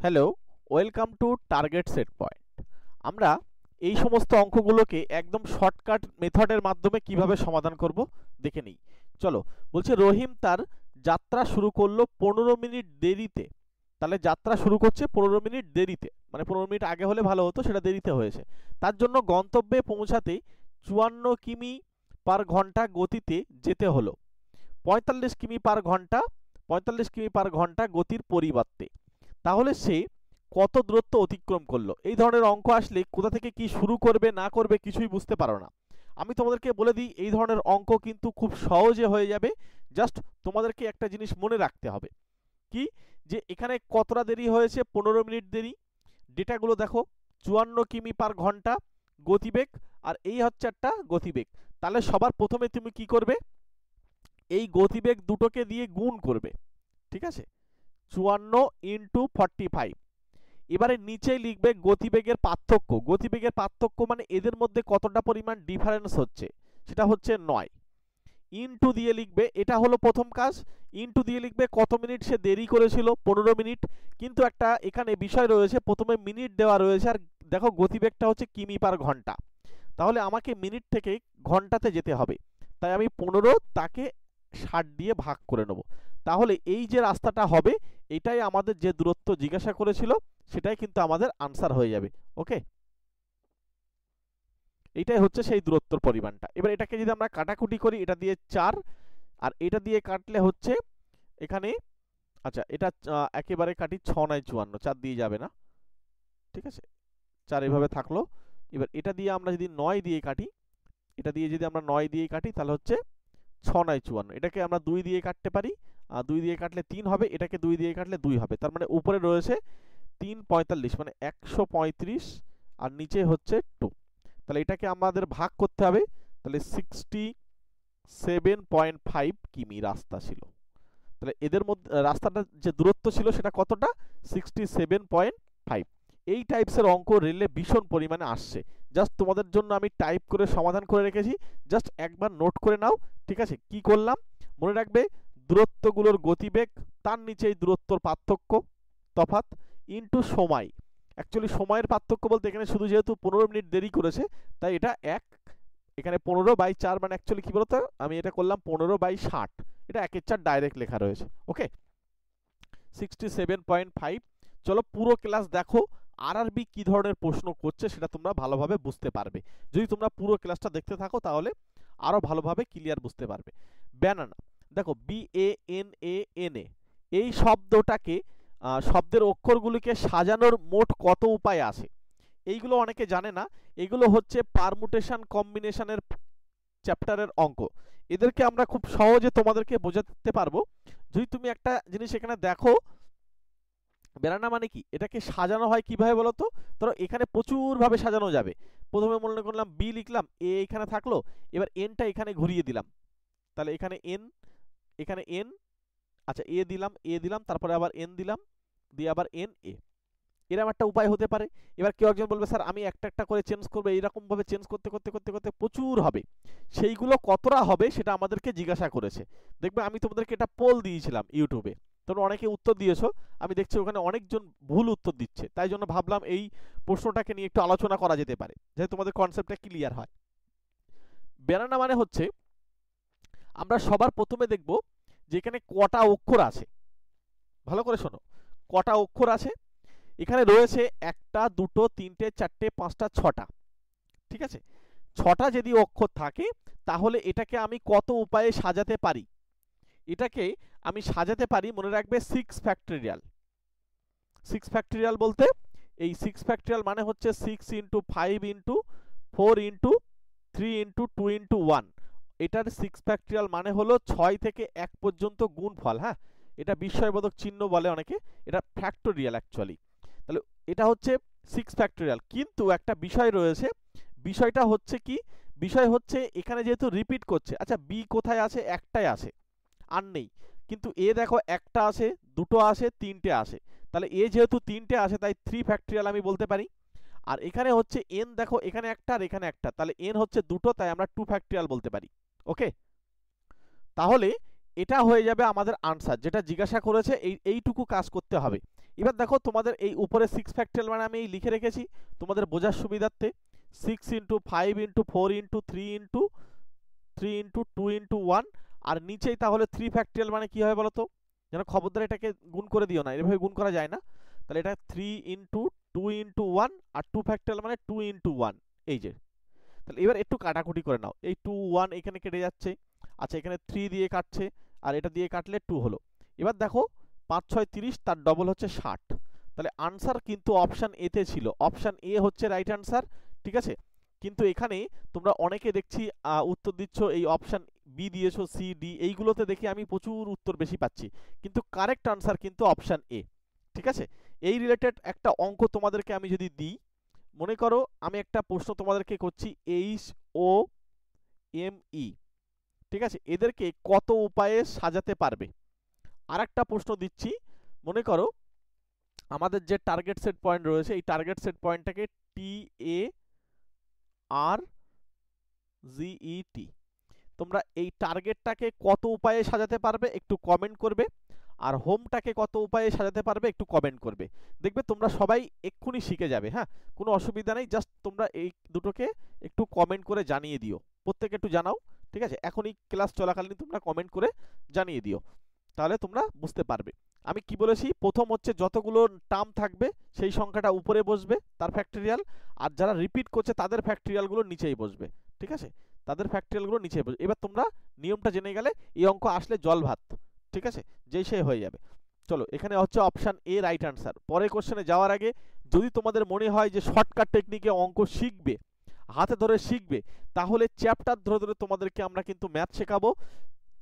Hello, welcome to target set point. আমরা এই সমস্ত অঙ্কগুলোকে একদম শর্টকাট মেথডের মাধ্যমে কিভাবে সমাধান করব দেখে নিই। চলো, বলছে রহিম তার যাত্রা শুরু করলো 15 মিনিট দেরিতে। তাহলে যাত্রা শুরু করছে 15 মিনিট দেরিতে, মানে 15 মিনিট আগে হলে ভালো হতো, সেটা দেরিতে হয়েছে। তার জন্য গন্তব্যে পৌঁছাতে 54 কিমি পার ঘন্টা গতিতে যেতে হলো 45 কিমি পার ঘন্টা 45 কিমি পার ঘন্টা গতির পরিবর্তে। তাহলে সে কত দূরত্ব অতিক্রম করলো? এই ধরনের অঙ্ক আসলে কোথা থেকে কি শুরু করবে না করবে কিছুই বুঝতে পারো না। আমি তোমাদেরকে বলে দিই, এই ধরনের অঙ্ক কিন্তু খুব সহজে হয়ে যাবে। জাস্ট তোমাদেরকে একটা জিনিস মনে রাখতে হবে, কি যে এখানে কতটা দেরি হয়েছে, 15 মিনিট দেরি। ডেটাগুলো দেখো, 54 কিমি পার ঘন্টা গতিবেগ, আর এই হচ্ছে একটা গতিবেগ। তাহলে সবার প্রথমে তুমি কি করবে, এই গতিবেগ দুটোকে দিয়ে গুণ করবে, ঠিক আছে? 54 ইন্টু 45। এবারে নিচেই লিখবে গতিবেগের পার্থক্য। গতিবেগের পার্থক্য মানে এদের মধ্যে কতটা পরিমাণ ডিফারেন্স হচ্ছে, সেটা হচ্ছে 9। ইন্টু দিয়ে লিখবে, এটা হলো প্রথম কাজ। ইন্টু দিয়ে লিখবে কত মিনিট সে দেরি করেছিল, 15 মিনিট। কিন্তু একটা এখানে বিষয় রয়েছে, প্রথমে মিনিট দেওয়া রয়েছে, আর দেখো গতিবেগটা হচ্ছে কিমি পার ঘন্টা। তাহলে আমাকে মিনিট থেকে ঘন্টাতে যেতে হবে, তাই আমি 15 তাকে 60 দিয়ে ভাগ করে নেব। তাহলে এই যে রাস্তাটা হবে, এটাই আমাদের যে দূরত্ব জিজ্ঞাসা করেছিল, সেটাই কিন্তু আমাদের আনসার হয়ে যাবে। ওকে, এইটাই হচ্ছে সেই দূরত্বর পরিমাণটা। এবার এটাকে যদি আমরা কাটাকুটি করি, এটা দিয়ে 4 আর এটা দিয়ে কাটলে হচ্ছে এখানে, আচ্ছা এটা একেবারে কাটি, 6 9 54, 4 দিয়ে যাবে না, ঠিক আছে, 4 এভাবে থাকলো। এবার এটা দিয়ে আমরা যদি 9 দিয়ে কাটি, এটা দিয়ে যদি আমরা 9 দিয়ে কাটি, তাহলে হচ্ছে 6 9 54। এটাকে আমরা 2 দিয়ে কাটতে পারি, 2 দিয়ে কাটলে 3 হবে, এটাকে 2 দিয়ে কাটলে 2 হবে। তার মানে উপরে রয়েছে 3 45, মানে 135, আর নিচে হচ্ছে 2। তাহলে এটাকে আমাদের ভাগ করতে হবে। তাহলে 67.5 কিমি রাস্তা ছিল। তাহলে এদের মধ্যে রাস্তাটা যে দূরত্ব ছিল সেটা কতটা, 67.5। এই টাইপসের অঙ্ক রেলে ভীষণ পরিমাণে আসছে। জাস্ট তোমাদের জন্য আমি টাইপ করে সমাধান করে রেখেছি, জাস্ট একবার নোট করে নাও, ঠিক আছে? কি করলাম মনে রাখবে, দূরত্বগুলোর গতিবেগ, তার নিচে এই দূরত্বর পার্থক্য তফাৎ ইনটু সময়। অ্যাকচুয়ালি সময়ের পার্থক্য বলতে এখানে শুধু যেহেতু 15 মিনিট দেরি করেছে, তাই এটা 1, এখানে 15/4, মানে অ্যাকচুয়ালি কি বলতো, আমি এটা করলাম 15/60, এটা 1/4 ডাইরেক্ট লেখা রয়েছে। ওকে, 67.5। চলো পুরো ক্লাস দেখো, আরআরবি কি ধরনের প্রশ্ন করছে সেটা তোমরা ভালোভাবে বুঝতে পারবে। যদি তোমরা পুরো ক্লাসটা দেখতে থাকো তাহলে আরো ভালোভাবে ক্লিয়ার বুঝতে পারবে। ব্যানানা, দেখো BANANA, এই শব্দটাকে শব্দের অক্ষরগুলিকে সাজানোর মোট কত উপায় আছে? এইগুলো অনেকে জানে না। এগুলো হচ্ছে পারমুটেশন কম্বিনেশনের চ্যাপ্টারের অঙ্ক। এদেরকে আমরা খুব সহজে তোমাদেরকে বোঝাতে পারবো যদি তুমি একটা জিনিস এখানে দেখো। বেরানা মানে কি, এটাকে সাজানো হয় কিভাবে বলো তো? ধরো এখানে প্রচুর ভাবে সাজানো যাবে। প্রথমে মনে করলাম বি লিখলাম, এ এখানে থাকলো, এবার এনটা এখানে ঘুরিয়ে দিলাম, তাহলে এখানে এন, এখানে এন, আচ্ছা এ দিলাম, তারপরে আবার এন দিলাম, দিয়ে আবার এন এ। এরকম একটা উপায় হতে পারে। এবার কেউ একজন বলবে স্যার আমি একটা একটা করে চেঞ্জ করবো, এইরকম ভাবে চেঞ্জ করতে করতে করতে করতে প্রচুর হবে। সেইগুলো কতটা হবে সেটা আমাদেরকে জিজ্ঞাসা করেছে। দেখবে আমি তোমাদেরকে এটা পোল দিয়েছিলাম ইউটিউবে, তোমরা অনেকে উত্তর দিয়েছো, আমি দেখছি ওখানে অনেকজন ভুল উত্তর দিচ্ছে, তাই জন্য ভাবলাম এই প্রশ্নটাকে নিয়ে একটু আলোচনা করা যেতে পারে, যাতে তোমাদের কনসেপ্টটা ক্লিয়ার হয়। ব্যানানা মানে হচ্ছে, আমরা সবার প্রথমে দেখব যে এখানে কটা অক্ষর আছে। ভালো করে শোনো, কটা অক্ষর আছে এখানে রয়েছে? 1টা 2টো 3টে 4টে 5টা 6টা, ঠিক আছে? 6টা যদি অক্ষর থাকে তাহলে এটাকে আমি কত উপায়ে সাজাতে পারি? এটাকে আমি সাজাতে পারি, মনে রাখবে, 6 ফ্যাক্টরিয়াল। 6 ফ্যাক্টরিয়াল বলতে এই 6 ফ্যাক্টরিয়াল মানে হচ্ছে 6 into 5 into 4 into 3 into 2 into 1। এটার 6 ফ্যাক্টরিয়াল মানে হলো 6 থেকে 1 পর্যন্ত গুণফল। হ্যাঁ, এটা বিস্ময়বোধক চিহ্ন বলে অনেকে, এটা ফ্যাক্টরিয়াল অ্যাকচুয়ালি। তাহলে এটা হচ্ছে 6 ফ্যাক্টরিয়াল। কিন্তু একটা বিষয় রয়েছে, বিষয়টা হচ্ছে কি, বিষয় হচ্ছে এখানে যেহেতু রিপিট করছে, আচ্ছা বি কোথায় আছে? একটাই আছে, আর নেই। কিন্তু এ দেখো একটা আছে, দুটো আছে, তিনটে আছে। তাহলে এ যেহেতু তিনটে আছে তাই 3 ফ্যাক্টরিয়াল আমি বলতে পারি। আর এখানে হচ্ছে এন, দেখো এখানে একটা আর এখানে একটা, তাহলে এন হচ্ছে দুটো, তাই আমরা 2 ফ্যাক্টরিয়াল বলতে পারি। ওকে, তাহলে এটা হয়ে যাবে আমাদের আনসার, যেটা জিজ্ঞাসা করেছে এইটুকু কাজ করতে হবে। এবার দেখো তোমাদের এই উপরে 6 ফ্যাক্টরিয়াল মানে আমি এই লিখে রেখেছি তোমাদের বোঝার সুবিধার্থে, 6 into 5 into 4 into 3 into 3 into 2 into 1, আর নিচেই তাহলে 3 ফ্যাক্টরিয়াল মানে কি হয় বলো তো, যেন খবরদার এটাকে গুণ করে দিও না, এভাবে গুণ করা যায় না। তাহলে এটা 3 ইন্টু 2 ইন্টু 1, আর 2 ফ্যাক্টরিয়াল মানে 2 ইন্টু 1, এই যে। তাহলে এবার একটু কাটাকুটি করে নাও, এই 2 1 এখানে কেটে যাচ্ছে, আচ্ছা এখানে 3 দিয়ে কাটছে, আর এটা দিয়ে কাটলে 2 হলো। এবার দেখো 5 6 30, তার ডবল হচ্ছে 60। তাহলে আনসার কিন্তু অপশান এ তে ছিল, অপশান এ হচ্ছে রাইট আনসার, ঠিক আছে। কিন্তু এখানে তোমরা অনেকে দেখছি উত্তর দিচ্ছ এই অপশান বি দিয়েছো, সি ডি, এইগুলোতে দেখি আমি প্রচুর উত্তর বেশি পাচ্ছি, কিন্তু কারেক্ট আনসার কিন্তু অপশান এ, ঠিক আছে। এই রিলেটেড একটা অঙ্ক তোমাদেরকে আমি যদি দিই, মনে করো আমি একটা প্রশ্ন তোমাদেরকে করছি, এইচ ও এম ই, ঠিক আছে, এদেরকে কত উপায়ে সাজাতে পারবে। আর একটা প্রশ্ন দিচ্ছি, মনে করো আমাদের যে টার্গেট সেট পয়েন্ট রয়েছে, এই টার্গেট সেট পয়েন্টটাকে টি এ আর জি ই টি, তোমরা এই টার্গেটটাকে কত উপায়ে সাজাতে পারবে একটু কমেন্ট করবে, আর হোমটাকে কত উপায়ে সাজাতে পারবে একটু কমেন্ট করবে। দেখবে তোমরা সবাই এক্ষুনি শিখে যাবে, হ্যাঁ, কোনো অসুবিধা নেই, জাস্ট তোমরা এই দুটোকে একটু কমেন্ট করে জানিয়ে দিও, প্রত্যেকে একটু জানাও, ঠিক আছে, এখনই ক্লাস চলাকালীন তোমরা কমেন্ট করে জানিয়ে দিও, তাহলে তোমরা বুঝতে পারবে। আমি কি বলেছি, প্রথম হচ্ছে যতগুলো টার্ম থাকবে সেই সংখ্যাটা উপরে বসবে তার ফ্যাক্টরিয়াল, আর যারা রিপিট করছে তাদের ফ্যাক্টরিয়ালগুলো নিচেই বসবে, ঠিক আছে, তাদের ফ্যাক্টরিয়ালগুলো নিচেই বসবে। এবার তোমরা নিয়মটা জেনে গেলে, এই অঙ্ক আসলে জল ভাত, ঠিক আছে, যেই সে হয়ে যাবে। চলো এখানে হচ্ছে অপশান এ রাইট আনসার। পরের কোশ্চেনে যাওয়ার আগে যদি তোমাদের মনে হয় যে শর্টকাট টেকনিকে অঙ্ক শিখবে, হাতে ধরে শিখবে, তাহলে চ্যাপ্টার ধরে ধরে তোমাদেরকে আমরা কিন্তু ম্যাথ শেখাবো,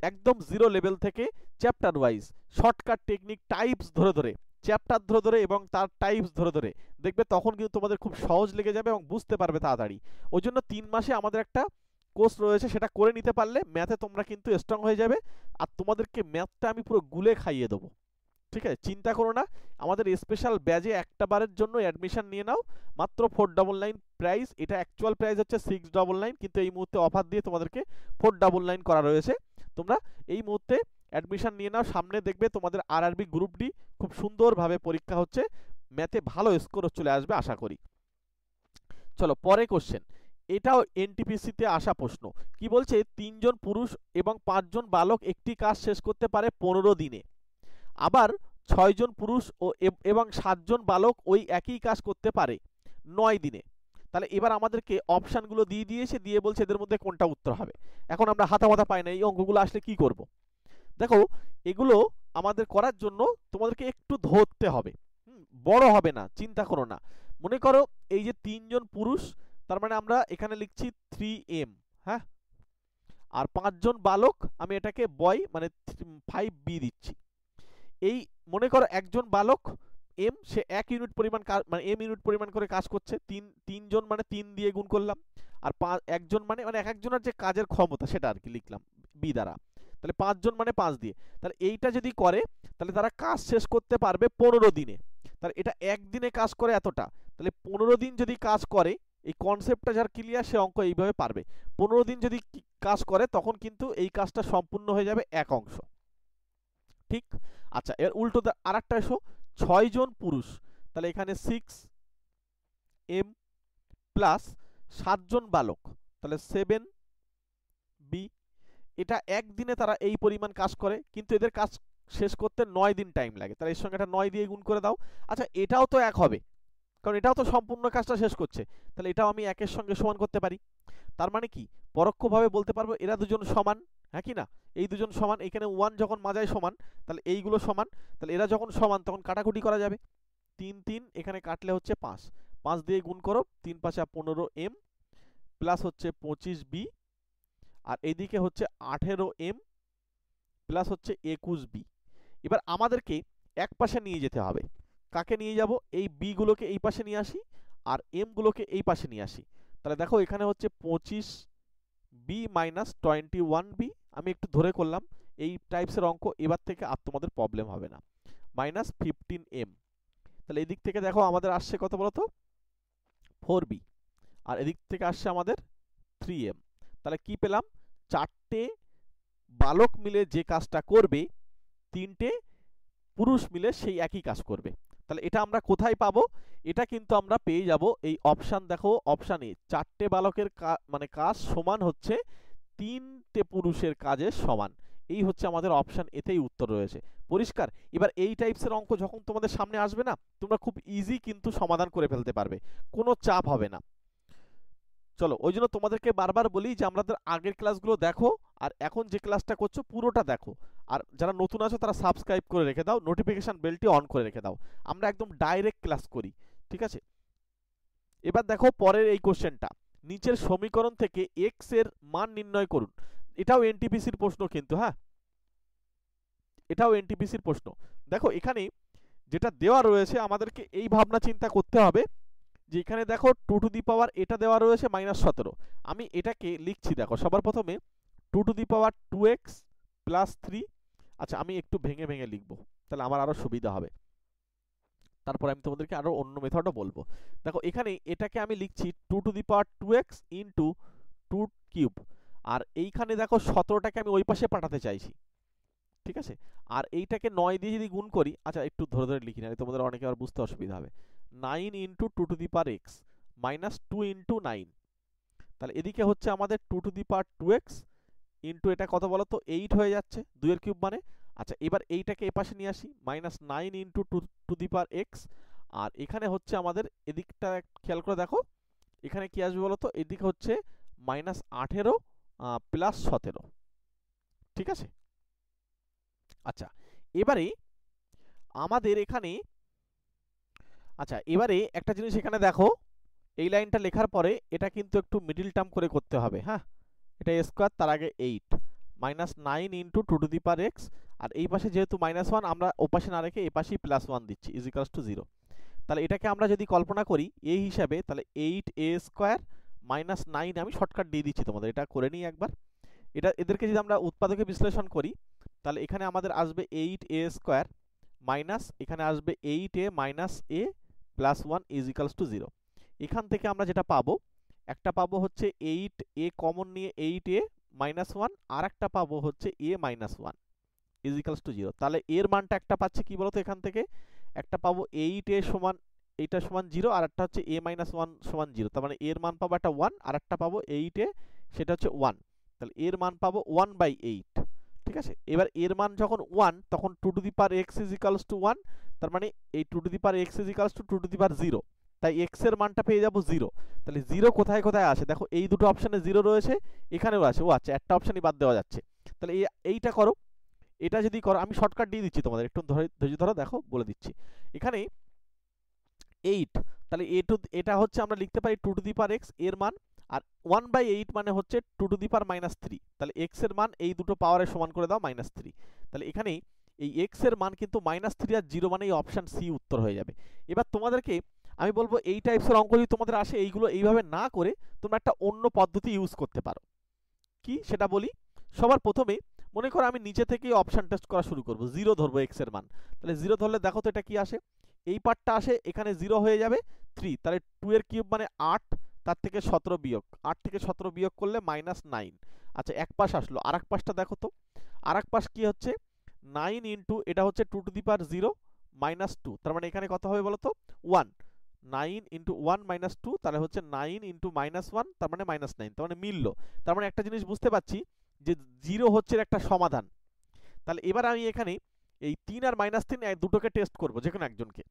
একদম জিরো লেভেল থেকে chapter wise shortcut technique types ধরে ধরে, চ্যাপ্টার ধরে ধরে এবং তার টাইপস ধরে ধরে, দেখবে তখন কিন্তু তোমাদের খুব সহজ লেগে যাবে এবং বুঝতে পারবে তাড়াতাড়ি। ওই জন্য 3 মাসে আমাদের একটা কোর্স রয়েছে, সেটা করে নিতে পারলে ম্যাথে তোমরা কিন্তু স্ট্রং হয়ে যাবে, আর তোমাদেরকে ম্যাথটা আমি পুরো গুলে খাইয়ে দেবো, ঠিক আছে, চিন্তা করো না। আমাদের স্পেশাল ব্যাচে একটা বারের জন্য অ্যাডমিশন নিয়ে নাও, মাত্র 499 প্রাইস, এটা অ্যাকচুয়াল প্রাইস হচ্ছে 699, কিন্তু এই মুহূর্তে অফার দিয়ে তোমাদেরকে 499 করা রয়েছে। তোমরা এই মুহূর্তে অ্যাডমিশন নিয়ে নাও, সামনে দেখবে তোমাদের আরআরবি গ্রুপ ডি খুব সুন্দরভাবে পরীক্ষা হচ্ছে, ম্যাথে ভালো স্কোর চলে আসবে আশা করি। চলো পরে কোশ্চেন, এটাও এনটিপিসিতে আসা প্রশ্ন, কি বলছে, 3 জন পুরুষ এবং 5 জন বালক একটি কাজ শেষ করতে পারে 15 দিনে, আবার 6 জন পুরুষ এবং 7 জন বালক ওই একই কাজ করতে পারে 9 দিনে। তাহলে এবার আমাদেরকে অপশানগুলো দিয়ে দিয়েছে, দিয়ে বলছে এদের মধ্যে কোনটা উত্তর হবে। এখন আমরা হাতা মাথা পাই না, এই অঙ্কগুলো আসলে কি করব। দেখো এগুলো আমাদের করার জন্য তোমাদেরকে একটু ধরতে হবে, বড় হবে না, চিন্তা করো না। মনে করো এই যে 3 জন পুরুষ, তার মানে আমরা এখানে লিখছি 3m, হ্যাঁ, আর 5 জন বালক, আমি এটাকে বয় মানে 5b দিচ্ছি। এই মনে করো একজন বালক এম, সে 1 ইউনিট পরিমাণ মানে m ইউনিট পরিমাণ করে কাজ করছে, 3 জন মানে 3 দিয়ে গুণ করলাম, আর একজন মানে এক একজনের যে কাজের ক্ষমতা সেটা আর কি লিখলাম বি দ্বারা, তাহলে 5 জন মানে 5 দিয়ে। তাহলে এইটা যদি করে তাহলে তারা কাজ শেষ করতে পারবে 15 দিনে। তাহলে এটা একদিনে কাজ করে এতটা, তাহলে 15 দিন যদি কাজ করে, এই কনসেপ্টটা যার ক্লিয়ার সে অঙ্ক এইভাবে পারবে। 15 দিন যদি কাজ করে তখন কিন্তু এই কাজটা সম্পূর্ণ হয়ে যাবে এক অংশ, ঠিক। আচ্ছা এর উল্টো আর একটা এসো, 6 জন পুরুষ, তাহলে এখানে 6m প্লাস 7 জন বালক, তাহলে 7b, এটা একদিনে তারা এই পরিমাণ কাজ করে, কিন্তু এদের কাজ শেষ করতে 9 দিন টাইম লাগে, তাহলে এর সঙ্গে এটা 9 দিয়ে গুণ করে দাও। আচ্ছা এটাও তো এক হবে, কারণ এটাও তো সম্পূর্ণ কাজটা শেষ করছে, তাহলে এটাও আমি একের সঙ্গে সমান করতে পারি। তার মানে কি, পরোক্ষভাবে বলতে পারবো এরা দুজন সমান, হ্যাঁ কি না, এই দুজন সমান, এখানে 1 যখন মাজায় সমান, তাহলে এইগুলো সমান, তাহলে এরা যখন সমান তখন কাটাকুটি করা যাবে, 3 3 এখানে কাটলে হচ্ছে 5, 5 দিয়ে গুণ করো, 3 5 15m প্লাস হচ্ছে 25b, আর এইদিকে হচ্ছে 18m প্লাস হচ্ছে 21b। এবার আমাদেরকে এক পাশে নিয়ে যেতে হবে, কাকে নিয়ে যাব, এই বি গুলোকে এই পাশে নিয়ে আসি, আর এম গুলোকে এই পাশে নিয়ে আসি। তাহলে দেখো এখানে হচ্ছে 25b মাইনাস 21b, আমি একটু ধরে করলাম, এই টাইপসের অঙ্ক এবার থেকে আর তোমাদের প্রবলেম হবে না, মাইনাস 15m। তাহলে এদিক থেকে দেখো আমাদের আসছে কত বলতো, 4b, আর এদিক থেকে আসছে আমাদের 3m। তাহলে কি পেলাম, 4টে বালক মিলে যে কাজটা করবে 3টে পুরুষ মিলে সেই একই কাজ করবে। তাহলে এটা আমরা কোথায় পাবো? এটা কিন্তু আমরা পেয়ে যাব এই অপশান, দেখো অপশান এ, 4টে বালকের মানে কাজ সমান হচ্ছে 3টে পুরুষের কাজের সমান। এই হচ্ছে আমাদের অপশান এতেই উত্তর রয়েছে। পরিষ্কার? এবার এই টাইপসের অঙ্ক যখন তোমাদের সামনে আসবে না, তোমরা খুব ইজি কিন্তু সমাধান করে ফেলতে পারবে, কোনো চাপ হবে না। চলো, ওই জন্য তোমাদেরকে বারবার বলি যে আমাদের আগের ক্লাসগুলো দেখো, আর এখন যে ক্লাসটা করছো পুরোটা দেখো। আর যারা নতুন আছো তারা সাবস্ক্রাইব করে রেখে দাও, নোটিফিকেশন বেলটি অন করে রেখে দাও। আমরা একদম ডাইরেক্ট ক্লাস করি, ঠিক আছে? এবার দেখো পরের এই কোশ্চেনটা, নিচের সমীকরণ থেকে এক্স এর মান নির্ণয় করুন। এটাও এনটিপিসির প্রশ্ন কিন্তু, হ্যাঁ, এটাও এনটিপিসির প্রশ্ন। দেখো এখানে যেটা দেওয়া রয়েছে আমাদেরকে এই ভাবনা চিন্তা করতে হবে যে এখানে দেখো 2 টু দি পাওয়ার এটা দেওয়া রয়েছে -17। আমি এটাকে লিখছি, দেখো সবার প্রথমে 2 to the power 2x plus 3। আচ্ছা, আমি একটু ভেঙে ভেঙে লিখবো, তাহলে আমার আরো সুবিধা হবে। তারপর আমি তোমাদেরকে আরো অন্য মেথডও বলবো। দেখো এখানে এটাকে আমি লিখছি 2 to the power 2x into 2 cube, আর এইখানে দেখো 17টাকে আমি ওই পাশে পাঠাতে চাইছি, ঠিক আছে? আর এইটাকে 9 দিয়ে যদি গুণ করি, আচ্ছা একটু ধরে ধরে লিখি না, তোমাদের অনেকে আর বুঝতে অসুবিধা হবে। 9 into 2 to the power x minus 2 into 9, তাহলে এদিকে হচ্ছে আমাদের 2 to the power 2x into এটা কত বলো তো 8 হয়ে যাচ্ছে, 2 এর কিউব মানে। আচ্ছা, এবার এইটাকে এপাশে নিয়ে আসি, minus 9 into 2 to the power x, আর এখানে হচ্ছে আমাদের এদিকটা খেয়াল করে দেখো, এখানে কি আসবে বলো তো, এদিকে হচ্ছে -18 প্লাস 17, ঠিক আছে? আচ্ছা, এবারে আমাদের এখানে, আচ্ছা এবারে একটা জিনিস এখানে দেখো, এই লাইনটা লেখার পরে এটা কিন্তু একটু মিডল টার্ম করে করতে হবে, হ্যাঁ, এটা স্কোয়ার, তার আগে 8 -9 into 2 to the power x, আর এই পাশে যেহেতু -1 আমরা ওপাশে না রেখে এই পাশেই +1 দিচ্ছি, ইজ ইকুয়ালস টু 0। তাহলে এটাকে আমরা যদি কল্পনা করি এই হিসাবে, তাহলে 8a স্কোয়ার -9, আমি শর্টকাট দিয়ে দিচ্ছি তোমাদের, এটা করে নিই একবার। এটা এদেরকে যদি আমরা উৎপাদকে বিশ্লেষণ করি, তাহলে এখানে আমাদের আসবে 8a স্কোয়ার মাইনাস, এখানে আসবে 8a minus a plus 1 is equals two 0। এখান থেকে আমরা যেটা পাবো, একটা পাবো হচ্ছে 8a কমন নিয়ে 8a মাইনাস 1, আর একটা পাবো হচ্ছে a minus 1 is equals two 0। তাহলে এর মানটা একটা পাচ্ছি কি বলতো, এখান থেকে একটা পাবো 8a সমান, এইটা সমান 0, আর একটা হচ্ছে a মাইনাস 1 সমান 0, তার মানে এর মান পাবো একটা 1, আর একটা পাবো 8a, সেটা হচ্ছে 1, তাহলে এর মান পাবো 1/8, ঠিক আছে? এবার এর মান যখন 1, তখন 2 to the power x is equals to 1, তার মানে এই 2 to the power x is equals to 2 to the power 0, তাই x এর মানটা পেয়ে যাবো 0। তাহলে 0 কোথায় কোথায় আসে দেখো, এই দুটো অপশনে 0 রয়েছে, এখানেও আছে, ও আচ্ছা একটা অপশনই বাদ দেওয়া যাচ্ছে। তাহলে এইটা করো, এটা যদি করো, আমি শর্টকাট দিয়ে দিচ্ছি তোমাদের, একটু ধৈর্য ধরো, দেখো বলে দিচ্ছি। এখানে 8, তাহলে এটা হচ্ছে আমরা লিখতে পারি 2 টু দি পাওয়ার x এর মান, আর 1/8 মানে হচ্ছে 2 টু দি পাওয়ার -3, তাহলে x এর মান এই দুটো পাওয়ারের সমান করে দাও -3। তাহলে এখানে এই x এর মান কিন্তু -3 আর 0, মানে এই অপশন সি উত্তর হয়ে যাবে। এবার তোমাদেরকে আমি বলবো এই টাইপসের অঙ্ক যদি তোমাদের আসে, এইগুলো এইভাবে না করে তোমরা একটা অন্য পদ্ধতি ইউজ করতে পারো। কি সেটা বলি, সবার প্রথমে মনে করো আমি নিচে থেকেই অপশন টেস্ট করা শুরু করব, 0 ধরবো x এর মান। তাহলে 0 ধরলে দেখো তো এটা কি আসে, এই পার্টটা আসে, এখানে 0 হয়ে যাবে 3, তাহলে 2 এর কিউব মানে 8, তার থেকে 17 বিয়োগ, 8 থেকে 17 বিয়োগ করলে -9। আচ্ছা, এক পাশ আসলো, আর এক পাশটা দেখো তো, আর এক পাশ কি হচ্ছে 9 ইন্টু, এটা হচ্ছে 2 টু দি পাওয়ার 0 -2, তার মানে এখানে কত হবে বলো তো 1, 9 ইন্টু 1 -2, তাহলে হচ্ছে 9 ইন্টু -1, তার মানে -9, তার মানে মিললো। তার মানে একটা জিনিস বুঝতে পারছি যে 0 হচ্ছে একটা সমাধান। তাহলে এবার আমি এখানে এই 3 আর -3 দুটোকে টেস্ট করব, যে কোনো একজনকে।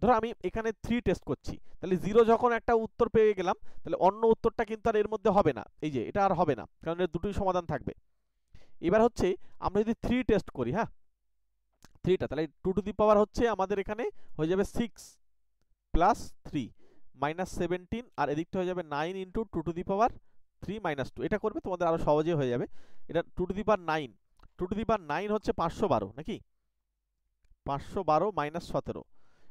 ধরো আমি এখানে 3 টেস্ট করছি, তাহলে 0 যখন একটা উত্তর পেয়ে গেলাম, তাহলে অন্য উত্তরটা কিন্তু আর এর মধ্যে হবে না, এই যে এটা আর হবে না, কারণ এর দুটোই সমাধান থাকবে। এবার হচ্ছে আমরা যদি 3 টেস্ট করি, হ্যাঁ 3টা, তাহলে 2 টু দি পাওয়ার হচ্ছে আমাদের এখানে হয়ে যাবে 6 প্লাস 3 -17, আর এদিকটা হয়ে যাবে 9 ইন্টু 2 টু দি পাওয়ার 3 -2। এটা করবে তোমাদের আরো সহজে হয়ে যাবে। এটা 2 to the power 9, 2 to the পাওয়ার 9 হচ্ছে 512 নাকি, 512 -17,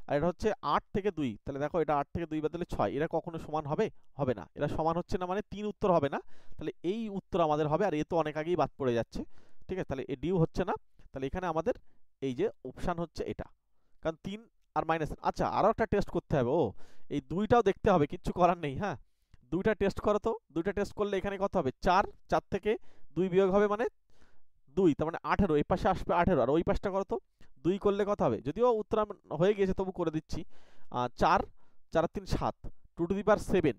আর এটা হচ্ছে 8 থেকে 2, তাহলে দেখো এটা 8 থেকে 2 বাদ দিলে 6, এরা কখনো সমান হবে, হবে না, এরা সমান হচ্ছে না, মানে 3 উত্তর হবে না, তাহলে এই উত্তর আমাদের হবে, আর এ তো অনেক আগেই বাদ পড়ে যাচ্ছে, ঠিক আছে? তাহলে এ ডিউ হচ্ছে না, তাহলে এখানে আমাদের এই যে অপশন হচ্ছে এটা, কারণ 3 আর -। আচ্ছা, আরো একটা টেস্ট করতে হবে, ও এই দুইটাও দেখতে হবে, কিচ্ছু করার নেই, হ্যাঁ দুইটা টেস্ট করো তো, দুইটা টেস্ট করলে এখানে কত হবে 4, 4 থেকে 2 বিয়োগ হবে মানে 2, তার মানে 18, এই পাশে আসবে 18, আর ওই পাশটা করো তো 2 করলে কত হবে, যদিও উত্তর হয়ে গিয়েছে তবু করে দিচ্ছি। 4 4 আর 3 7, 2 to the power 7,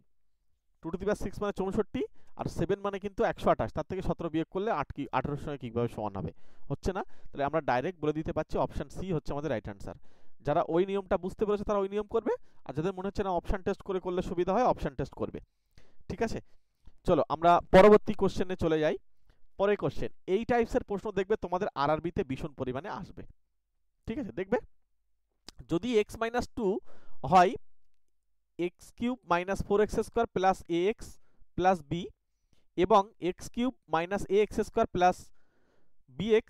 2 to the পাওয়ার 6 মানে 64, আর 7 মানে কিন্তু 128, তার থেকে 17 বিয়োগ করলে 8 কি 18 সঙ্গে কিভাবে সমান হবে, হচ্ছে না। তাহলে আমরা ডাইরেক্ট বলে দিতে পারছি অপশন সি হচ্ছে আমাদের রাইট অ্যান্সার। যারা ওই নিয়মটা বুঝতে পেরেছে তারা ওই নিয়ম করবে, আর যাদের মনে হচ্ছে না অপশন টেস্ট করে করলে সুবিধা হয় অপশন টেস্ট করবে। ঠিক আছে, চলো আমরা পরবর্তী কোশ্চেনে চলে যাই। পরের কোশ্চেন, এই টাইপসের প্রশ্ন দেখবে তোমাদের আরআরবিতে ভীষণ পরিমাণে আসবে। ঠিক আছে, দেখবে যদি x মাইনাস 2 হয় x cube minus 4x square plus ax plus b এবং x cube minus ax square plus bx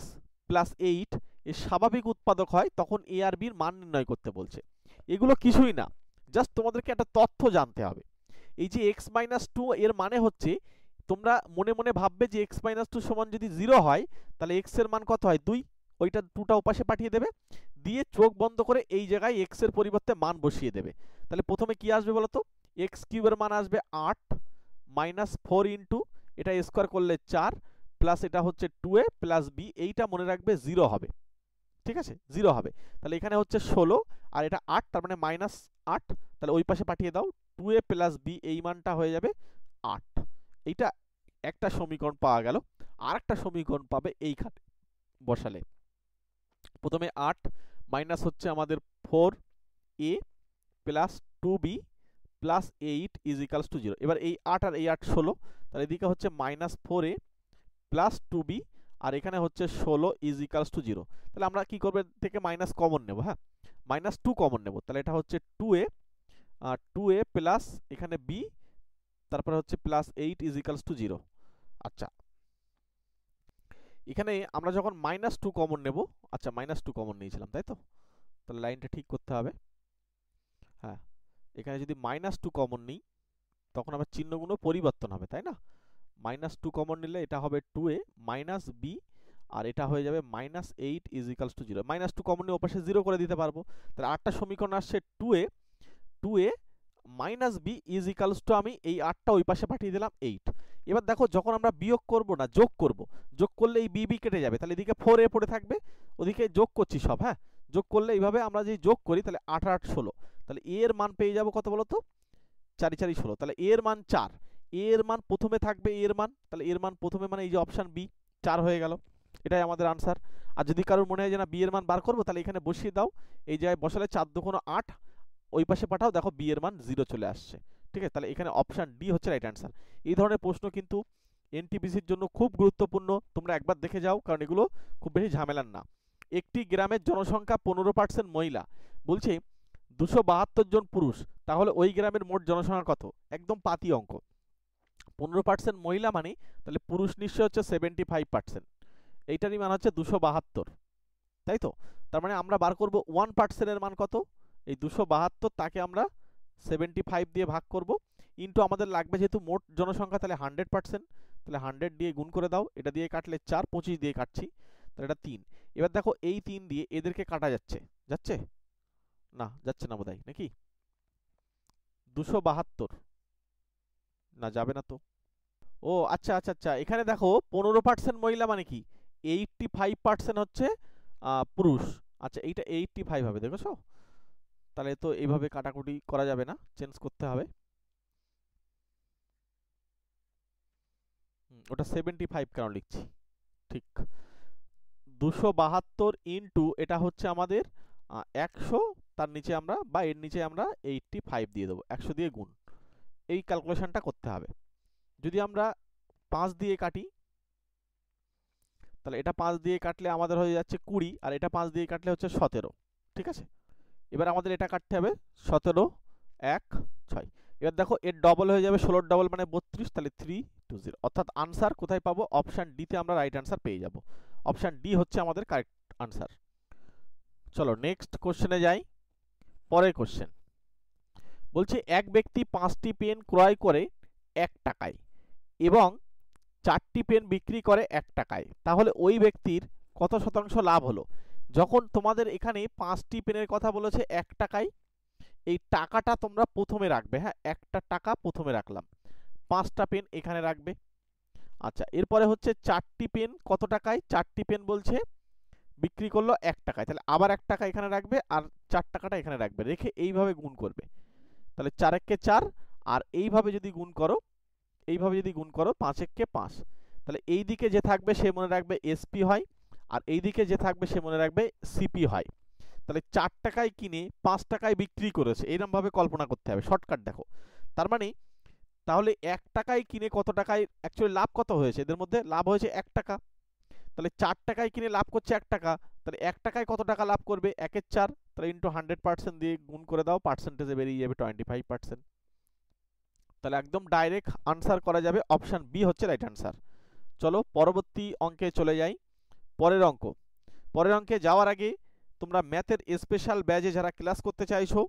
plus 8 এর স্বাভাবিক উৎপাদক হয়, তখন a আর b এর মান নির্ণয় করতে বলছে। এগুলো কিছুই না, জাস্ট তোমাদেরকে একটা তথ্য জানতে হবে। এই যে x মাইনাস 2 এর মানে হচ্ছে, তোমরা মনে মনে ভাববে যে x মাইনাস 2 সমান যদি 0 হয় তাহলে x এর মান কত হয় 2, ওইটা 2টা ওপাশে পাঠিয়ে দেবে, দিয়ে চোখ বন্ধ করে এই জায়গায় x এর পরিবর্তে মান বসিয়ে দেবে। তাহলে প্রথমে কি আসবে বলো তো, x কিউবের মান আসবে 8 মাইনাস 4 ইন্টু এটা স্কোয়ার করলে 4 প্লাস এটা হচ্ছে 2a প্লাস b, এইটা মনে রাখবে 0 হবে। ঠিক আছে, 0 হবে। তাহলে এখানে হচ্ছে 16 আর এটা 8, তার মানে মাইনাস 8, তাহলে ওই পাশে পাঠিয়ে দাও, 2a প্লাস b এই মানটা হয়ে যাবে 8। এইটা একটা সমীকরণ পাওয়া গেল। আর একটা সমীকরণ পাবে এইখানে বসালে, প্রথমে 8 মাইনাস হচ্ছে আমাদের 4a plus 2b plus 8 is equals two 0। এবার এই 8 আর এই 8 16, তাহলে এদিকে হচ্ছে মাইনাস 4a প্লাস 2b আর এখানে হচ্ছে 16 ইজ ইকালস টু 0। তাহলে আমরা কি করব, থেকে মাইনাস কমন নেব, হ্যাঁ মাইনাস 2 কমন নেব, তাহলে এটা হচ্ছে 2a প্লাস এখানে b তারপরে হচ্ছে প্লাস 8 ইজ ইকালস টু 0। আচ্ছা, এখানে আমরা যখন মাইনাস 2 কমন নেব, আচ্ছা মাইনাস 2 কমন নিয়েছিলাম তাই তো, তাহলে লাইনটা ঠিক করতে হবে। হ্যাঁ, এখানে যদি মাইনাস 2 কমন নিই তখন আবার চিহ্নগুলো পরিবর্তন হবে, তাই না। মাইনাস 2 কমন নিলে এটা হবে 2a মাইনাস b আর এটা হয়ে যাবে minus 8 is equals two 0। Minus 2 common নিয়ে ওপাশে 0 করে দিতে পারবো। তাহলে আটটা সমীকরণ আসছে 2a minus b is equals two, আমি এই 8টা ওই পাশে পাঠিয়ে দিলাম 8। এবার দেখো যখন আমরা বিয়োগ করব না যোগ করব, যোগ করলে এই b কেটে যাবে, তাহলে এদিকে 4a পড়ে থাকবে, ওদিকে যোগ করছি সব, হ্যাঁ যোগ করলে এইভাবে আমরা যদি যোগ করি তাহলে 8 আর 8 16, তাহলে a এর মান পেয়ে যাব কত বলো তো, 4 4 16, তাহলে a এর মান 4, a এর মান প্রথমে থাকবে a এর মান, তাহলে এর মান প্রথমে মানে এই যে অপশন বি 4 হয়ে গেল, এটাই আমাদের আনসার। আর যদি কারোর মনে হয় যে না b এর মান বার করব, তাহলে এখানে বসিয়ে দাও, এই জায়গায় বসালে 4 2 8, ওই পাশে পাঠাও, দেখো b এর মান 0 চলে আসছে। ঠিক আছে, তাহলে এখানে অপশন ডি হচ্ছে রাইট অ্যান্সার। এই ধরনের প্রশ্ন কিন্তু এনটিপিসির জন্য খুব গুরুত্বপূর্ণ, তোমরা একবার দেখে যাও, কারণ এগুলো খুব বেশি ঝামেলার না। একটি গ্রামের জনসংখ্যা 15% মহিলা, বলছে 272 জন পুরুষ, তাহলে ওই গ্রামের মোট জনসংখ্যা কত, একদম পাতি অঙ্ক। 15% মহিলা মানে তাহলে পুরুষ নিশ্চয় হচ্ছে 75%, এইটারই মান হচ্ছে 272, তাই তো। তার মানে আমরা বার করব 1% এর মান কত, এই 272, তাকে আমরা 75 দিয়ে ভাগ করব, ইন্টু আমাদের লাগবে যেহেতু মোট জনসংখ্যা, তাহলে 100%, তাহলে 100 দিয়ে গুণ করে দাও, এটা দিয়ে কাটলে 4, 25 দিয়ে কাটছি, তাহলে এটা 3। এবার দেখো এই 3 দিয়ে এদেরকে কাটা যাচ্ছে, যাচ্ছে না, যাচ্ছে না বোধহয় নাকি, 272 না যাবে না তো। ও আচ্ছা আচ্ছা আচ্ছা, এখানে দেখো 15% মহিলা মানে কি, 85% হচ্ছে পুরুষ। আচ্ছা এইটা 85 হবে, দেখেছো, তাহলে তো এইভাবে কাটাকুটি করা যাবে না, চেঞ্জ করতে হবে, ওটা 75 কেন লিখছি, ঠিক 272 ইন্টু এটা হচ্ছে আমাদের 100, তার নিচে আমরা বা এর নিচে আমরা 85 দিয়ে দেবো, 100 দিয়ে গুণ, এই ক্যালকুলেশনটা করতে হবে। যদি আমরা 5 দিয়ে কাটি, তাহলে এটা 5 দিয়ে কাটলে আমাদের হয়ে যাচ্ছে 20, আর এটা 5 দিয়ে কাটলে হচ্ছে 17। ঠিক আছে, এবার আমাদের এটা কাটতে হবে 17 1 6, এবার দেখো এর ডবল হয়ে যাবে, 16 ডবল মানে 32, তাহলে 320, অর্থাৎ আনসার কোথায় পাবো, অপশন ডি তে আমরা রাইট আনসার পেয়ে যাব। অপশন ডি হচ্ছে আমাদের কারেক্ট আনসার। চলো নেক্সট কোশ্চেনে যাই। পরের কোশ্চেন বলছে এক ব্যক্তি 5টি পেন ক্রয় করে 1 টাকায় এবং 4টি পেন বিক্রি করে 1 টাকায়, তাহলে ওই ব্যক্তির কত শতাংশ লাভ হলো। যখন তোমাদের এখানে 5টি পেনের কথা বলেছে 1 টাকায়, এই টাকাটা তোমরা প্রথমে রাখবে, হ্যাঁ একটা টাকা প্রথমে রাখলাম, 5টা পেন এখানে রাখবে। আচ্ছা এরপরে হচ্ছে 4টি পেন কত টাকায়, 4টি পেন বলছে বিক্রি করলো 1 টাকায়, তাহলে আবার 1 টাকা এখানে রাখবে আর 4 টাকাটা এখানে রাখবে, রেখে এইভাবে গুণ করবে। তাহলে 4 একে 4, আর এইভাবে যদি গুণ করো, এইভাবে যদি গুণ করো 5 একে 5, তাহলে এই দিকে যে থাকবে সে মনে রাখবে এসপি হয়, আর এই দিকে যে থাকবে সে মনে রাখবে সিপি হয়। তাহলে 4 টাকায় কিনে 5 টাকায় বিক্রি করেছে, এরকম ভাবে কল্পনা করতে হবে, শর্টকাট দেখো। তার মানে তাহলে 1 টাকায় কিনে কত টাকায় অ্যাকচুয়ালি লাভ কত হয়েছে, এদের মধ্যে লাভ হয়েছে 1 টাকা। তাহলে 4 টাকায় কিনে লাভ করছে 1 টাকা, তাহলে 1 টাকায় কত টাকা লাভ করবে, 1 এর 4, তাহলে ইনটু 100% দিয়ে গুণ করে দাও, পার্সেন্টেজে বেরিয়ে যাবে 25%। তাহলে একদম ডাইরেক্ট আনসার করা যাবে, অপশন বি হচ্ছে রাইট আনসার। চলো পরবর্তী অঙ্কে চলে যাই। পরের অঙ্ক, পরের অঙ্কে যাওয়ার আগে তোমরা ম্যাথের স্পেশাল ব্যাচে যারা ক্লাস করতে চাইছো,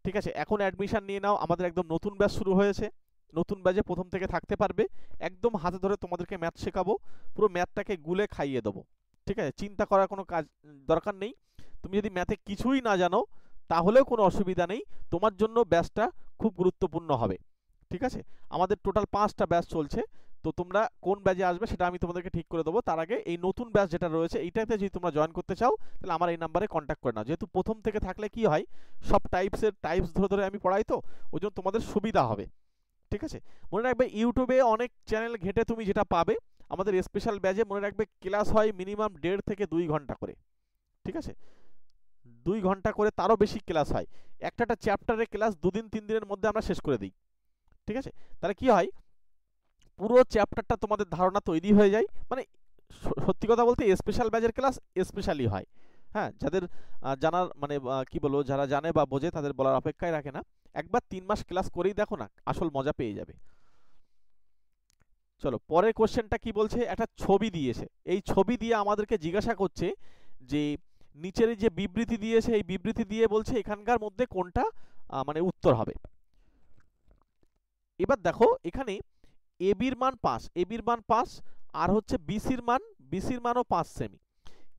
ঠিক আছে, এখন অ্যাডমিশন নিয়ে নাও, আমাদের একদম নতুন ব্যাচ শুরু হয়েছে। নতুন ব্যাচে প্রথম থেকে থাকতে পারবে, একদম হাতে ধরে তোমাদেরকে ম্যাথ শেখাবো, পুরো ম্যাথটাকে গুলে খাইয়ে দেবো, ঠিক আছে, চিন্তা করার কোনো কাজ দরকার নেই। তুমি যদি ম্যাথে কিছুই না জানো তাহলেও কোনো অসুবিধা নেই, তোমার জন্য ব্যাচটা খুব গুরুত্বপূর্ণ হবে, ঠিক আছে। আমাদের টোটাল 5টা ব্যাচ চলছে, তো তোমরা কোন ব্যাচে আসবে সেটা আমি তোমাদেরকে ঠিক করে দেবো। তার আগে এই নতুন ব্যাচ যেটা রয়েছে এইটাতে যদি তোমরা জয়েন করতে চাও তাহলে আমার এই নাম্বারে কন্ট্যাক্ট করে নাও। যেহেতু প্রথম থেকে থাকলে কি হয়, সব টাইপস ধরে ধরে আমি পড়াই, তো ওই জন্য তোমাদের সুবিধা হবে, ঠিক আছে। মনে রাখবে ইউটিউবে অনেক চ্যানেল ঘেটে তুমি যেটা পাবে, আমাদের স্পেশাল ব্যাচে মনে রাখবে ক্লাস হয় মিনিমাম 1.5 থেকে 2 ঘন্টা করে, ঠিক আছে, 2 ঘন্টা করে, তারও বেশি ক্লাস হয়। একটা চ্যাপ্টারের ক্লাস 2 দিন 3 দিনের মধ্যে আমরা শেষ করে দিই, ঠিক আছে। তাহলে কি হয়, পুরো চ্যাপ্টারটা তোমাদের ধারণা তৈরি হয়ে যায়। মানে সত্যি কথা বলতে স্পেশাল ব্যাচের ক্লাস স্পেশালি হয়, হ্যাঁ, যাদের জানার মানে কি বলবো, যারা জানে বা বোঝে তাদের বলার অপেক্ষায় রাখে না। একবার 3 মাস ক্লাস করেই দেখো না, আসল মজা পেয়ে যাবে। চলো পরের কোশ্চেনটা কি বলছে, একটা ছবি দিয়েছে, এই ছবি দিয়ে আমাদেরকে জিজ্ঞাসা করছে যে নিচের যে বিবৃতি দিয়েছে এই বিবৃতি দিয়ে বলছে এখানকার মধ্যে কোনটা মানে উত্তর হবে। এবার দেখো এখানে এবির মান 5, এবির মান 5, আর হচ্ছে বিসির মানও 5 সেমি,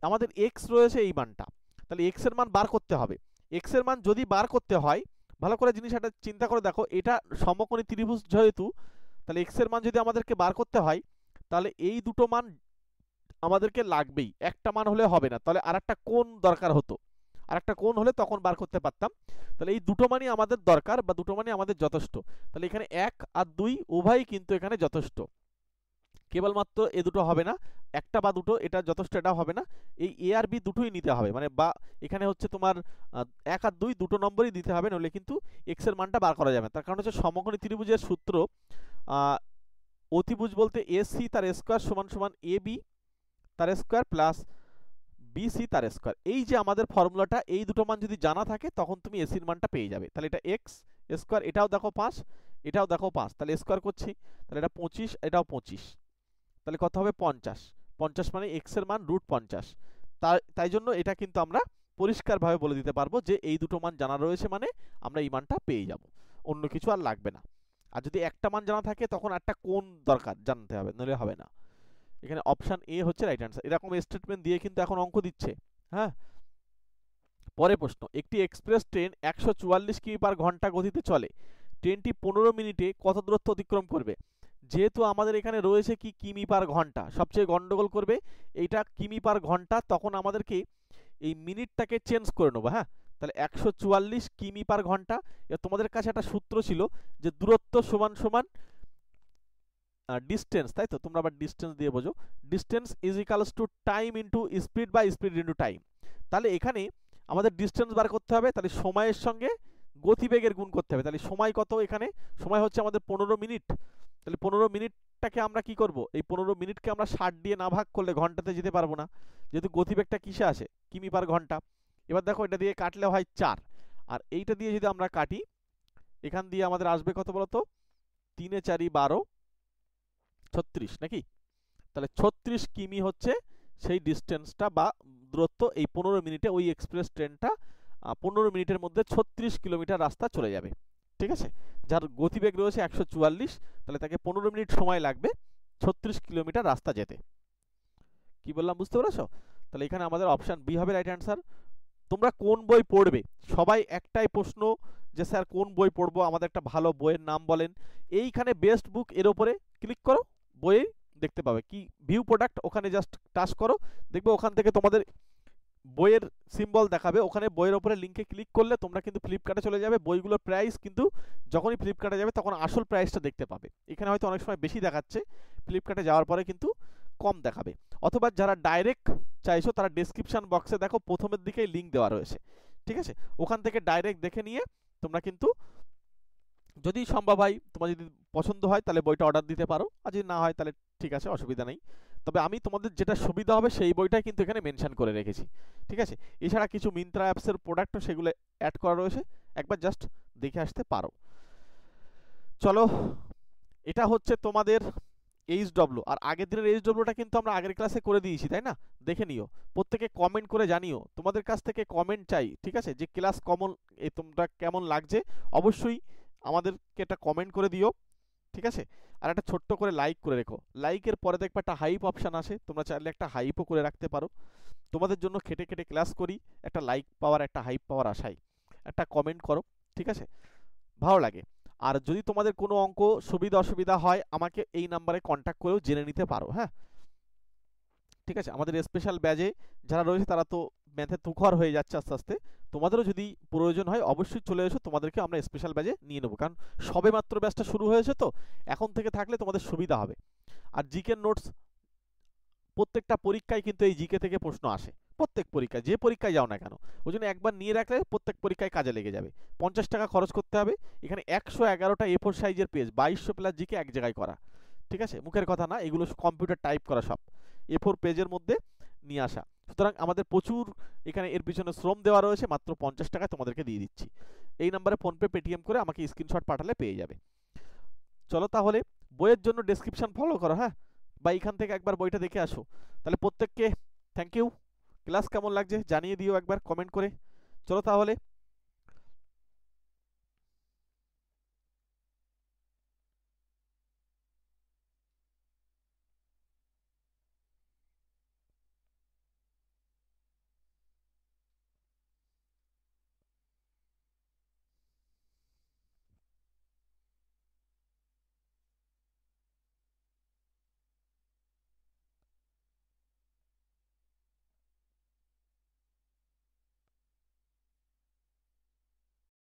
আমাদের এক্স রয়েছে এই মানটা, তাহলে এক্স এর মান বার করতে হবে। এক্স এর মান যদি বার করতে হয়, ভালো করে জিনিসটা চিন্তা করে দেখো, এটা সমকোণী ত্রিভুজ যেহেতু, তাহলে এক্স এর মান যদি আমাদেরকে বার করতে হয় তাহলে এই দুটো মান আমাদেরকে লাগবেই, একটা মান হলে হবে না, তাহলে আরেকটা কোণ দরকার হতো, আরেকটা কোণ হলে তখন বার করতে পারতাম। তাহলে এই দুটো মানই আমাদের দরকার বা দুটো মানই আমাদের যথেষ্ট। তাহলে এখানে 1 আর 2 উভয়ই কিন্তু এখানে যথেষ্ট, কেবলমাত্র এ দুটো হবে না, একটা বা দুটো এটা যথেষ্ট, এটা হবে না, এই এ আর বি দুটোই নিতে হবে, মানে বা এখানে হচ্ছে তোমার 1 আর 2 দুটো নম্বরই দিতে হবে, নইলে কিন্তু এক্স এর মানটা বার করা যাবে না। তার কারণ হচ্ছে সমকোণী ত্রিভুজের সূত্র, অতিভুজ বলতে এসি তার স্কয়ার সমান সমান এ বি তার স্কয়ার প্লাস বিসি তার স্কয়ার। এই যে আমাদের ফর্মুলাটা, এই দুটো মান যদি জানা থাকে তখন তুমি এসির মানটা পেয়ে যাবে। তাহলে এটা এক্স স্কয়ার, এটাও দেখো 5, এটাও দেখো 5, তাহলে স্কয়ার করছি, তাহলে এটা 25, এটাও 25, তাহলে কত হবে 50, 50 মানে এক্স এর মান √50। তাই জন্য এটা কিন্তু আমরা পরিষ্কারভাবে বলে দিতে পারবো যে এই দুটো মান জানা রয়েছে মানে আমরা এই মানটা পেয়ে যাব, অন্য কিছু আর লাগবে না। আর যদি একটা মান জানা থাকে তখন একটা কোণ দরকার জানতে হবে, নইলে হবে না। এখানে অপশন এ হচ্ছে রাইট আনসার। এরকম স্টেটমেন্ট দিয়ে কিন্তু এখন অঙ্ক দিচ্ছে, হ্যাঁ। পরের প্রশ্ন, একটি এক্সপ্রেস ট্রেন 144 কিমি পার ঘন্টা গতিতে চলে, ট্রেনটি 15 মিনিটে কত দূরত্ব অতিক্রম করবে। যেহেতু আমাদের এখানে রয়েছে কি কিমি পার ঘন্টা, সবচেয়ে গন্ডগোল করবে এইটা কিমি পার ঘন্টা, তখন আমাদেরকে এই মিনিটটাকে চেঞ্জ করে নেবো, হ্যাঁ। তাহলে 144 কিমি পার ঘন্টা, তোমাদের কাছে একটা সূত্র ছিল যে দূরত্ব সমান সমান ডিস্টেন্স, তাই তো, তোমরা আবার ডিস্টেন্স দিয়ে বোঝো, distance is equals to time into speed বা স্পিড ইনটু টাইম। তাহলে এখানে আমাদের ডিস্টেন্স বার করতে হবে, তাহলে সময়ের সঙ্গে গতিবেগের গুণ করতে হবে। তাহলে সময় কত, এখানে সময় হচ্ছে আমাদের 15 মিনিট, তাহলে 15 মিনিটটাকে আমরা কি করব, এই 15 মিনিটকে আমরা 60 দিয়ে না ভাগ করলে ঘন্টাতে যেতে পারবো না, যেহেতু গতিবেগটা কিসে আসে, কিমি পার ঘন্টা। এবার দেখো এটা দিয়ে কাটলে হয় 4, আর এইটা দিয়ে যদি আমরা কাটি, এখান দিয়ে আমাদের আসবে কত বলতো, 3 এ 4 12, 36 নাকি, তাহলে 36 কিমি হচ্ছে সেই ডিস্টেন্সটা বা দূরত্ব, এই 15 মিনিটে ওই এক্সপ্রেস ট্রেনটা 15 মিনিটের মধ্যে 36 কিলোমিটার রাস্তা চলে যাবে, ঠিক আছে। যার গতিবেগ রয়েছে 144, তাহলে তাকে 15 মিনিট সময় লাগবে 36 কিলোমিটার রাস্তা যেতে। কি বললাম বুঝতে পেরেছো? তাহলে এখানে আমাদের অপশন বি হবে রাইট অ্যান্সার। তোমরা কোন বই পড়বে, সবাই একটাই প্রশ্ন যে স্যার কোন বই পড়বো, আমাদের একটা ভালো বইয়ের নাম বলেন। এইখানে বেস্ট বুক এর উপরে ক্লিক করো, বইয়ে দেখতে পাবে কি ভিউ প্রোডাক্ট, ওখানে জাস্ট টাচ করো, দেখবে ওখান থেকে তোমাদের বইয়ের সিম্বল দেখাবে, ওখানে বইয়ের ওপরে লিঙ্কে ক্লিক করলে তোমরা কিন্তু ফ্লিপকার্টে চলে যাবে, বইগুলোর প্রাইস কিন্তু যখনই ফ্লিপকার্টে যাবে তখন আসল প্রাইসটা দেখতে পাবে। এখানে হয়তো অনেক সময় বেশি দেখাচ্ছে, ফ্লিপকার্টে যাওয়ার পরে কিন্তু কম দেখাবে। অথবা যারা ডাইরেক্ট চাইছো তারা ডেসক্রিপশন বক্সে দেখো প্রথমের দিকেই লিঙ্ক দেওয়া রয়েছে, ঠিক আছে, ওখান থেকে ডাইরেক্ট দেখে নিয়ে তোমরা কিন্তু যদি সম্ভব হয়, তোমার যদি পছন্দ হয় তাহলে বইটা অর্ডার দিতে পারো, আর যদি না হয় তাহলে ঠিক আছে, অসুবিধা নেই। তবে আমি তোমাদের যেটা সুবিধা হবে সেই বইটাই কিন্তু এখানে মেনশন করে রেখেছি, ঠিক আছে। এছাড়া কিছু মিন্ত্রা অ্যাপসের প্রোডাক্টও সেগুলো অ্যাড করা রয়েছে, একবার জাস্ট দেখে আসতে পারো। চলো, এটা হচ্ছে তোমাদের এইচডব্লিউ। আর আগের দিনের এইচডব্লিউটা কিন্তু আমরা আগের ক্লাসে করে দিয়েছি, তাই না? দেখে নিও, প্রত্যেকে কমেন্ট করে জানিও, তোমাদের কাছ থেকে কমেন্ট চাই, ঠিক আছে, যে ক্লাস তোমরা কেমন লাগছে অবশ্যই আমাদেরকে একটা কমেন্ট করে দিও, ঠিক আছে। আর একটা ছোট্ট করে লাইক করে রেখো, লাইকের পরে দেখবে একটা হাইপ অপশান আসে, তোমরা চাইলে একটা হাইপও করে রাখতে পারো। তোমাদের জন্য খেটে খেটে ক্লাস করি, একটা লাইক পাওয়ার একটা হাইপ পাওয়ার আশায় একটা কমেন্ট করো, ঠিক আছে, ভালো লাগে। আর যদি তোমাদের কোনো অঙ্ক সুবিধা অসুবিধা হয় আমাকে এই নাম্বারে কন্ট্যাক্ট করেও জেনে নিতে পারো, হ্যাঁ, ঠিক আছে। আমাদের স্পেশাল ব্যাচে যারা রয়েছে তারা তো ম্যাথে তুখর হয়ে যাচ্ছে আস্তে আস্তে, তোমাদেরও যদি প্রয়োজন হয় অবশ্যই চলে এসো, তোমাদেরকে আমরা স্পেশাল ব্যাচে নিয়ে নেবো, কারণ সবে মাত্র ব্যাচটা শুরু হয়েছে, তো এখন থেকে থাকলে তোমাদের সুবিধা হবে। আর জিকে নোটস প্রত্যেকটা পরীক্ষায় কিন্তু এই জিকে থেকে প্রশ্ন আসে, প্রত্যেক পরীক্ষায়, যে পরীক্ষায় যাও না কেন, ওই জন্য একবার নিয়ে রাখলে প্রত্যেক পরীক্ষায় কাজে লেগে যাবে। 50 টাকা খরচ করতে হবে, এখানে 111টা A4 সাইজের পেজ, 2200 প্লাস জিকে এক জায়গায় করা, ঠিক আছে, মুখের কথা না, এগুলো কম্পিউটার টাইপ করা, সব A4 পেজের মধ্যে নিয়ে আসা। সুতরাং আমাদের প্রচুর এখানে এর পিছনে শ্রম দেওয়া রয়েছে, মাত্র 50 টাকায় তোমাদেরকে দিয়ে দিচ্ছি। এই নাম্বারে ফোনপে পেটিএম করে আমাকে স্ক্রিনশট পাঠালে পেয়ে যাবে। চলো তাহলে, বইয়ের জন্য ডেসক্রিপশন ফলো করো, হ্যাঁ, বা এখান থেকে একবার বইটা দেখে আসো। তাহলে প্রত্যেককে থ্যাংক ইউ, ক্লাস কেমন লাগছে জানিয়ে দিও একবার কমেন্ট করে। চলো তাহলে